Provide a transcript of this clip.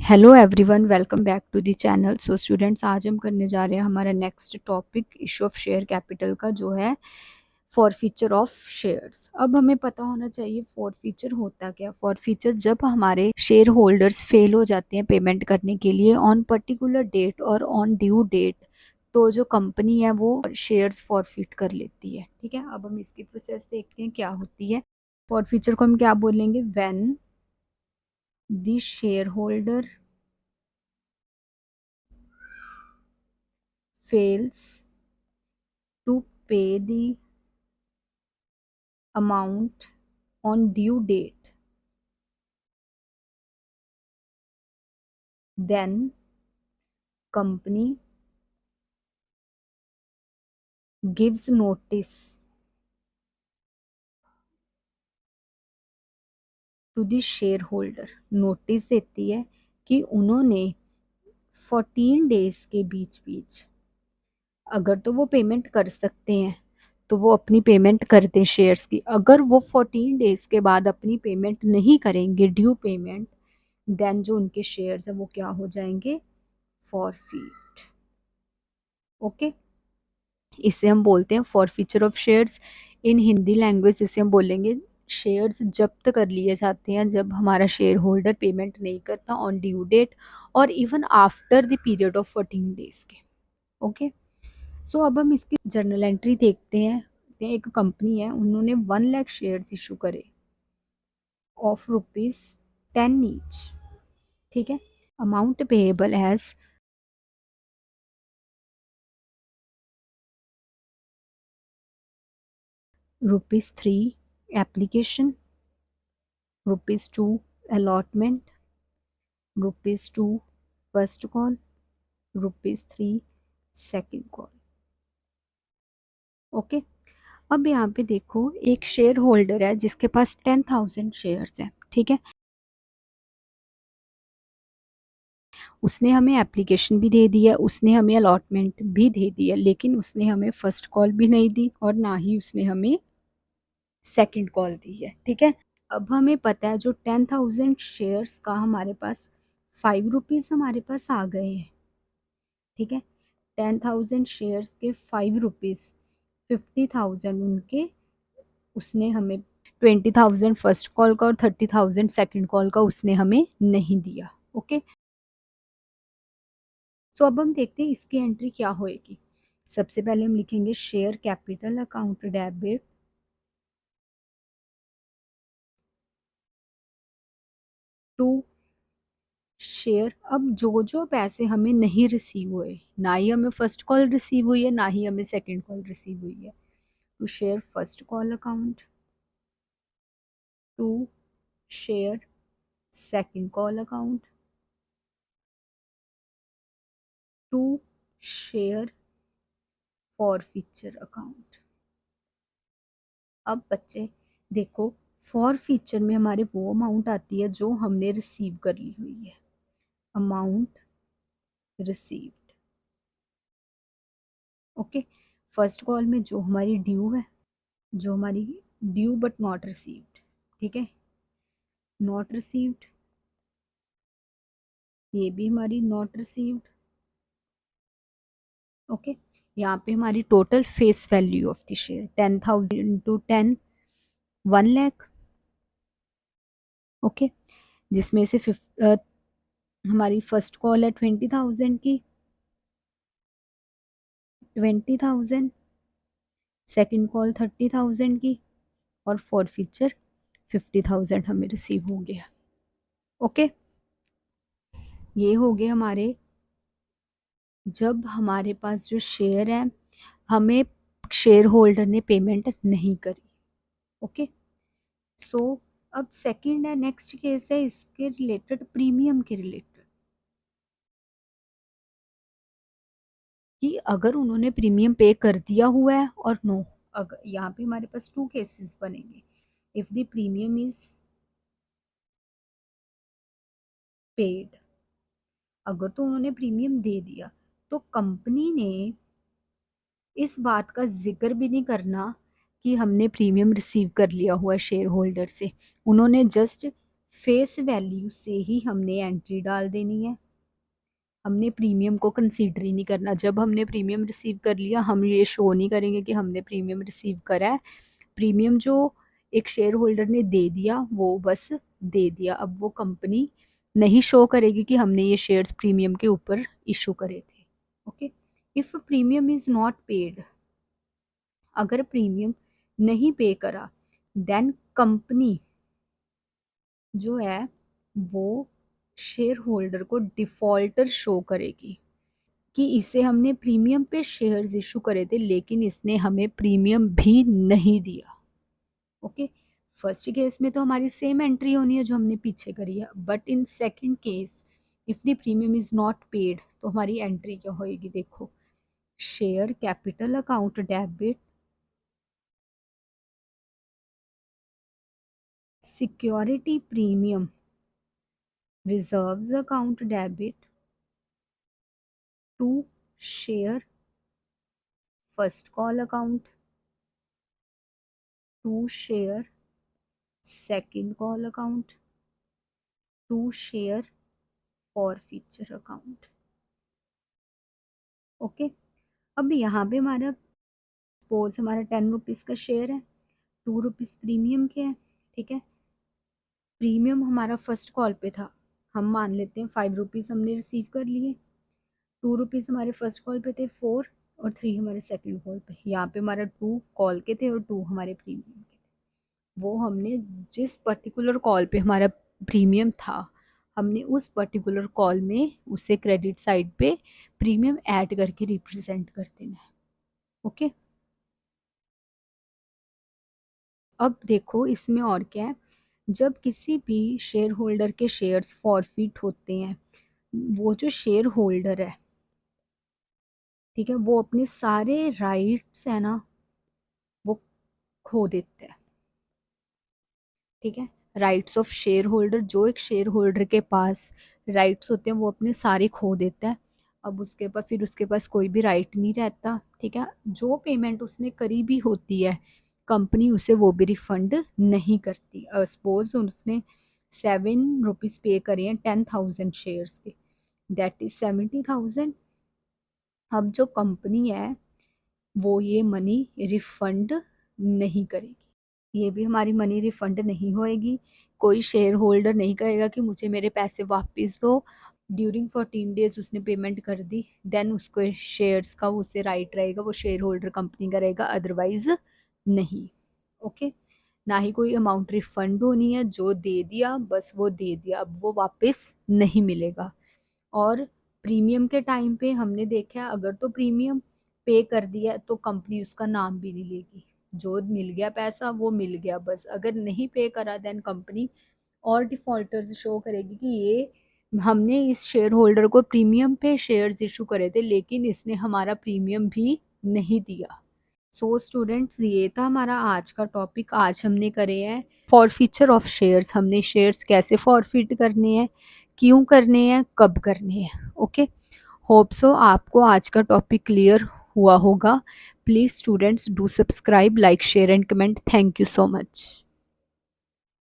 Hello everyone, welcome back to the channel. So students, आज हम करने जा रहे हैं हमारा next topic issue of share capital का, जो है फॉरफीचर ऑफ शेयर्स। अब हमें पता होना चाहिए फॉरफीचर होता क्या। फॉरफीचर जब हमारे शेयर होल्डर्स फेल हो जाते हैं पेमेंट करने के लिए ऑन पर्टिकुलर डेट और ऑन ड्यू डेट, तो जो कंपनी है वो शेयर्स फॉरफिट कर लेती है। ठीक है, अब हम इसकी प्रोसेस देखते हैं क्या होती है। फॉरफीचर को हम क्या बोलेंगे? When the share holder fails to pay the amount on due date, then company gives notice to the shareholder। Notice देती है कि उन्होंने 14 डेज के बीच बीच, अगर तो वो पेमेंट कर सकते हैं तो वो अपनी पेमेंट कर दें शेयर्स की। अगर वो 14 डेज के बाद अपनी पेमेंट नहीं करेंगे, ड्यू पेमेंट, देन जो उनके शेयर्स हैं वो क्या हो जाएंगे? फॉरफीट। ओके, इसे हम बोलते हैं forfeiture of shares. In Hindi language इसे हम बोलेंगे शेयर्स जब्त कर लिए जाते हैं जब हमारा शेयर होल्डर पेमेंट नहीं करता ऑन ड्यू डेट और even after the period of 14 days के। ओके, सो अब हम इसकी जर्नल एंट्री देखते हैं। एक कंपनी है, उन्होंने 1 लाख शेयर्स इशू करे ऑफ ₹10 ईच। ठीक है, amount payable as ₹3 application, ₹2 allotment, ₹2 first call, ₹3 second call. Okay, अब यहाँ पे देखो, एक शेयर होल्डर है जिसके पास 10,000 शेयर्स हैं। ठीक है, उसने हमें एप्लीकेशन भी दे दी है, उसने हमें अलॉटमेंट भी दे दी है, लेकिन उसने हमें फर्स्ट कॉल भी नहीं दी और ना ही उसने हमें सेकंड कॉल दी है। ठीक है, अब हमें पता है जो 10,000 शेयर्स का हमारे पास ₹5 हमारे पास आ गए हैं। ठीक है, 10,000 शेयर्स के ₹5, 50,000 उनके, उसने हमें 20,000 फर्स्ट कॉल का और 30,000 सेकंड कॉल का उसने हमें नहीं दिया। ओके, सो अब हम देखते हैं इसकी एंट्री क्या होएगी। सबसे पहले हम लिखेंगे share capital account debit to share. अब जो जो पैसे हमें नहीं रिसीव हुए, ना ही हमें फर्स्ट कॉल रिसीव हुई है ना ही हमें सेकंड कॉल रिसीव हुई है, to share first call account, to share second call account, to share forfeiture account. अब बच्चे देखो, फॉरफीचर में हमारे वो अमाउंट आती है जो हमने रिसीव कर ली हुई है, amount received. Okay, first call में जो हमारी ड्यू है, जो हमारी ड्यू बट नॉट रिसीव्ड। ठीक है, नॉट रिसीव्ड, ये भी हमारी नॉट रिसीव्ड। ओके, यहाँ पे हमारी total face value of the share 10,000 into 10, 1 lakh. Okay, जिसमें से हमारी फर्स्ट कॉल है 20,000 की, 20,000, सेकंड कॉल 30,000 की, और फॉरफीचर 50,000 हमें रिसीव हो गया। ओके, ये हो गए हमारे, जब हमारे पास जो शेयर है हमें शेयर होल्डर ने पेमेंट नहीं करी। ओके, सो अब सेकंड है, नेक्स्ट केस है इसके रिलेटेड, प्रीमियम के रिलेटेड, कि अगर उन्होंने प्रीमियम पे कर दिया हुआ है और नो। अगर यहाँ पे हमारे पास 2 केसेस बनेंगे। If the premium is paid, अगर तो उन्होंने प्रीमियम दे दिया तो कंपनी ने इस बात का जिक्र भी नहीं करना कि हमने प्रीमियम रिसीव कर लिया हुआ शेयर होल्डर से। उन्होंने जस्ट फेस वैल्यू से ही हमने एंट्री डाल देनी है। हमने प्रीमियम को कंसीडर ही नहीं करना। जब हमने प्रीमियम रिसीव कर लिया, हम ये शो नहीं करेंगे कि हमने प्रीमियम रिसीव करा है। प्रीमियम जो एक शेयर होल्डर ने दे दिया वो बस दे दिया। अब वो कंपनी नहीं शो करेगी कि हमने ये शेयर्स प्रीमियम के ऊपर इशू करे थे। Okay, if premium is not paid, अगर प्रीमियम नहीं पे करा, देन कंपनी जो है वो शेयर होल्डर को डिफॉल्टर शो करेगी कि इसे हमने प्रीमियम पे शेयर्स इशू करे थे लेकिन इसने हमें प्रीमियम भी नहीं दिया। ओके, फर्स्ट केस में तो हमारी सेम एंट्री होनी है जो हमने पीछे करी है, but in second case if the premium is not paid तो हमारी एंट्री क्या होएगी? देखो, share capital account debit, security premium reserves account debit to share first call account to share second call account to share forfeiture account. Okay, अब यहाँ पे हमारा suppose हमारा 10 रुपीज़ का शेयर है, 2 रुपीज़ प्रीमियम के हैं। ठीक है, प्रीमियम हमारा फर्स्ट कॉल पे था, हम मान लेते हैं 5 रुपीज़ हमने रिसीव कर लिए। 2 रुपीज़ हमारे फर्स्ट कॉल पे थे, 4 और 3 हमारे सेकंड कॉल पे। यहाँ पे हमारा 2 कॉल के थे और 2 हमारे प्रीमियम के थे। वो हमने जिस पर्टिकुलर कॉल पे हमारा प्रीमियम था, हमने उस पर्टिकुलर कॉल में उसे क्रेडिट साइड पे प्रीमियम ऐड करके रिप्रेजेंट कर देना है। ओके, अब देखो इसमें और क्या है। जब किसी भी शेयर होल्डर के शेयर्स फॉरफिट होते हैं, वो जो शेयर होल्डर है, ठीक है, वो अपने सारे राइट्स है ना वो खो देता है। ठीक है, राइट्स ऑफ शेयर होल्डर, जो एक शेयर होल्डर के पास राइट्स होते हैं वो अपने सारे खो देता है। अब उसके पास फिर उसके पास कोई भी राइट नहीं रहता। ठीक है, जो पेमेंट उसने करी भी होती है कंपनी उसे वो भी रिफंड नहीं करती। सपोज उसने 7 रुपीज़ पे करे हैं 10,000 शेयर्स के, दैट इज 70,000। अब जो कंपनी है वो ये मनी रिफंड नहीं करेगी, ये भी हमारी मनी रिफंड नहीं होएगी। कोई शेयर होल्डर नहीं कहेगा कि मुझे मेरे पैसे वापस दो। ड्यूरिंग 14 डेज उसने पेमेंट कर दी, देन उसको शेयर्स का उसे राइट रहेगा, वो शेयर होल्डर कंपनी का रहेगा, अदरवाइज नहीं। ओके, ना ही कोई अमाउंट रिफंड होनी है, जो दे दिया बस वो दे दिया, अब वो वापस नहीं मिलेगा। और प्रीमियम के टाइम पे हमने देखा अगर तो प्रीमियम पे कर दिया तो कंपनी उसका नाम भी नहीं लेगी। जो मिल गया पैसा वो मिल गया बस। अगर नहीं पे करा देन कंपनी और डिफॉल्टर्स शो करेगी कि ये हमने इस शेयर होल्डर को प्रीमियम पे शेयर्स इशू करे थे लेकिन इसने हमारा प्रीमियम भी नहीं दिया। सो स्टूडेंट्स, ये था हमारा आज का टॉपिक। आज हमने करे हैं फॉरफीचर ऑफ शेयर्स, हमने शेयर्स कैसे फॉरफिट करने हैं, क्यों करने हैं, कब करने हैं। ओके, होप सो आपको आज का टॉपिक क्लियर हुआ होगा। Please students do subscribe, like, share and comment. Thank you so much.